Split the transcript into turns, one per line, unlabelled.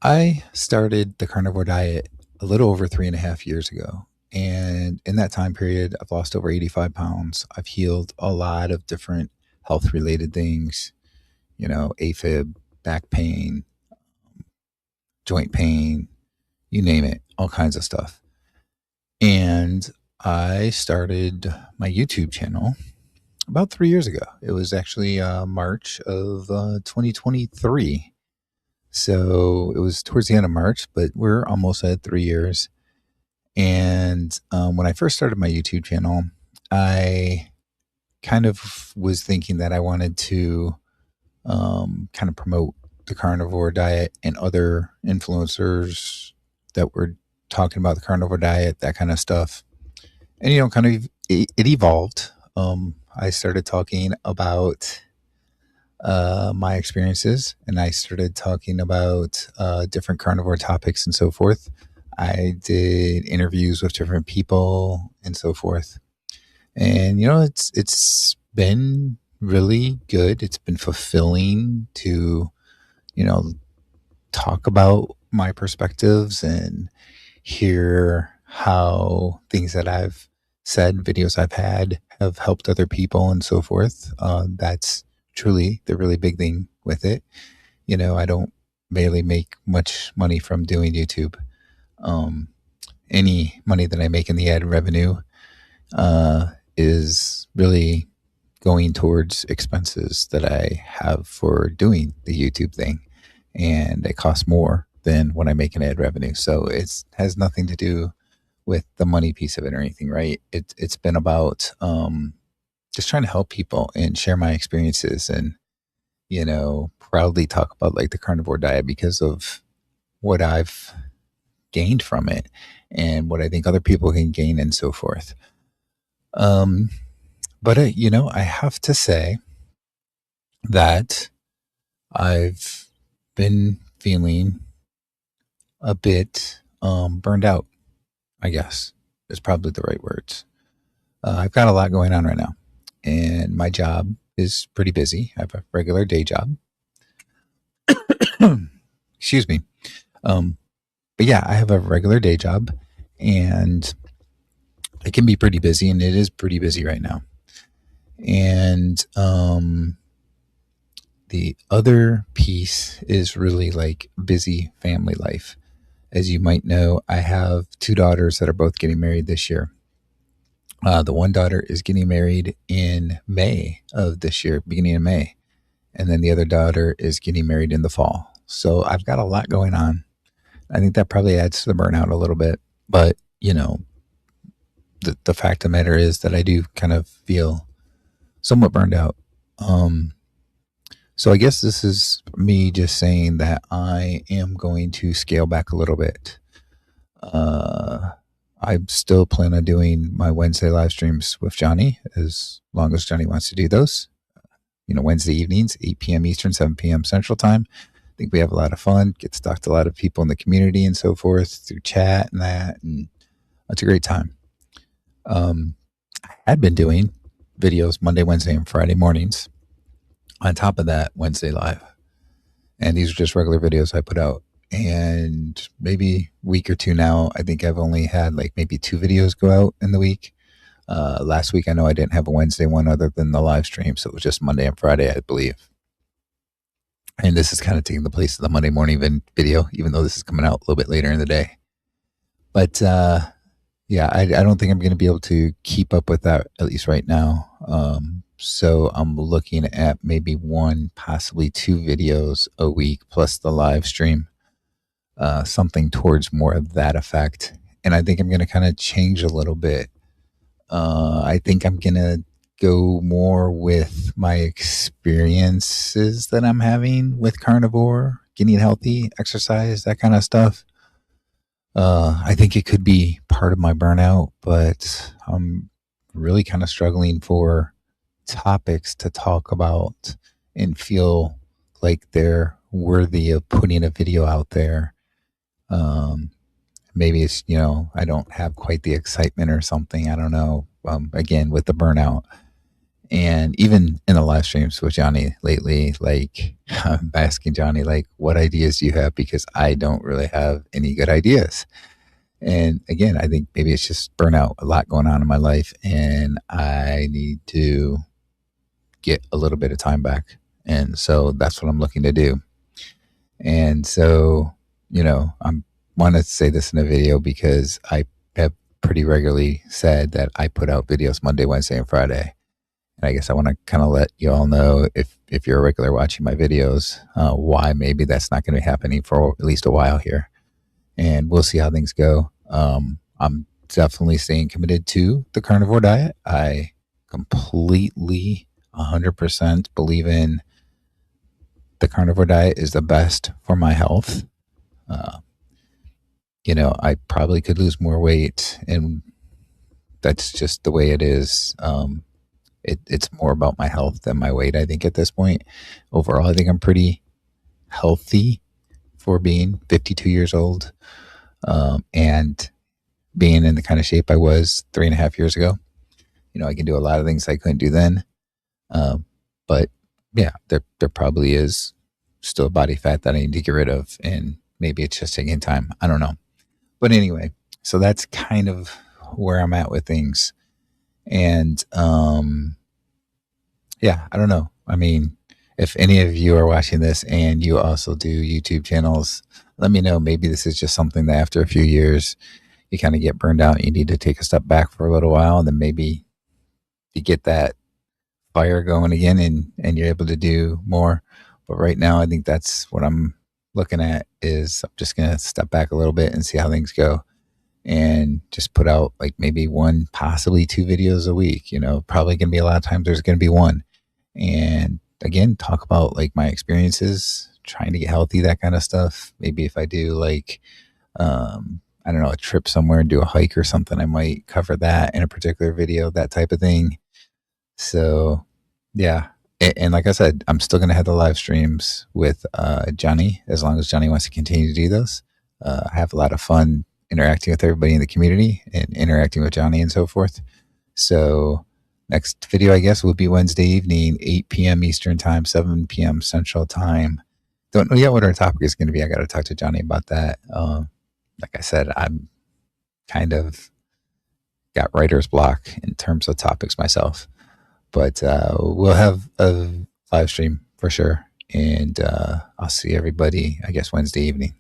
I started the carnivore diet a little over 3.5 years ago. And in that time period, I've lost over 85 pounds. I've healed a lot of different health related things, A-Fib, back pain, joint pain, you name it, all kinds of stuff. And I started my YouTube channel about 3 years ago. It was actually March of 2023. So it was towards the end of March, but we're almost at 3 years. And when I first started my YouTube channel, I kind of was thinking that I wanted to kind of promote the carnivore diet and other influencers that were talking about the carnivore diet, that kind of stuff. And, kind of it evolved. I started talking about my experiences, and I started talking about different carnivore topics and so forth. I did interviews with different people and so forth. And it's been really good. It's been fulfilling to, you know, talk about my perspectives and hear how things that I've said, videos I've had have helped other people and so forth. That's truly the really big thing with it. I don't barely make much money from doing YouTube. Um, any money that I make in the ad revenue is really going towards expenses that I have for doing the YouTube thing. And it costs more than what I make in ad revenue. So it has nothing to do with the money piece of it or anything, right? It's been about just trying to help people and share my experiences and, proudly talk about like the carnivore diet because of what I've gained from it and what I think other people can gain and so forth. Um, but I have to say that I've been feeling a bit burned out, I guess is probably the right words. I've got a lot going on right now, and my job is pretty busy. I have a regular day job. Excuse me. Um, but yeah, I have a regular day job, and it can be pretty busy, and it is pretty busy right now. And the other piece is really like busy family life. As you might know, I have two daughters that are both getting married this year. The one daughter is getting married in May of this year, beginning of May. And then the other daughter is getting married in the fall. So I've got a lot going on. I think that probably adds to the burnout a little bit. But, the fact of the matter is that I do kind of feel somewhat burned out. Um, so I guess this is me just saying that I am going to scale back a little bit. Uh, I still plan on doing my Wednesday live streams with Johnny as long as Johnny wants to do those. Wednesday evenings, 8 p.m. Eastern, 7 p.m. Central Time. I think we have a lot of fun, get to talk to a lot of people in the community and so forth through chat and that. And it's a great time. I had been doing videos Monday, Wednesday, and Friday mornings. On top of that, Wednesday live. And these are just regular videos I put out. And maybe a week or two now, I think I've only had like maybe two videos go out in the week. Last week, I know I didn't have a Wednesday one other than the live stream. So it was just Monday and Friday, I believe. And this is kind of taking the place of the Monday morning video, even though this is coming out a little bit later in the day. But yeah, I don't think I'm going to be able to keep up with that, at least right now. So I'm looking at maybe one, possibly two videos a week plus the live stream, something towards more of that effect. And I think I'm going to kind of change a little bit. I think I'm going to go more with my experiences that I'm having with carnivore, getting healthy, exercise, that kind of stuff. I think it could be part of my burnout, but I'm really kind of struggling for topics to talk about and feel like they're worthy of putting a video out there. Um, Maybe it's, I don't have quite the excitement or something. I don't know. Again, with the burnout. And even in the live streams with Johnny lately, like I'm asking Johnny, like, what ideas do you have? Because I don't really have any good ideas. And again, I think maybe it's just burnout, a lot going on in my life, and I need to get a little bit of time back. And so that's what I'm looking to do. And so, I'm want to say this in a video because I have pretty regularly said that I put out videos Monday, Wednesday, and Friday. And I guess I want to kind of let you all know, if you're a regular watching my videos, why maybe that's not going to be happening for at least a while here. And we'll see how things go. I'm definitely staying committed to the carnivore diet. I completely 100% believe in the carnivore diet is the best for my health. Uh, I probably could lose more weight, and that's just the way it is. It's more about my health than my weight, I think, at this point. Overall, I think I'm pretty healthy for being 52 years old, and being in the kind of shape I was 3.5 years ago. I can do a lot of things I couldn't do then. But yeah, there probably is still body fat that I need to get rid of, and maybe it's just taking time. I don't know. But anyway, so that's kind of where I'm at with things. And yeah, I don't know. I mean, if any of you are watching this and you also do YouTube channels, let me know. Maybe this is just something that after a few years, you kind of get burned out and you need to take a step back for a little while, and then maybe you get that fire going again, and you're able to do more. But right now, I think that's what I'm looking at, is I'm just going to step back a little bit and see how things go, and just put out like maybe one, possibly two videos a week. Probably going to be a lot of times there's going to be one. And again, talk about like my experiences trying to get healthy, that kind of stuff. Maybe if I do like, I don't know, a trip somewhere and do a hike or something, I might cover that in a particular video, that type of thing. So yeah. And like I said, I'm still going to have the live streams with Johnny, as long as Johnny wants to continue to do those. I have a lot of fun interacting with everybody in the community and interacting with Johnny and so forth. So next video, I guess, will be Wednesday evening, 8 p.m. Eastern time, 7 p.m. Central time. Don't know yet what our topic is going to be. I got to talk to Johnny about that. Like I said, I'm kind of got writer's block in terms of topics myself. But we'll have a live stream for sure. And I'll see everybody, I guess, Wednesday evening.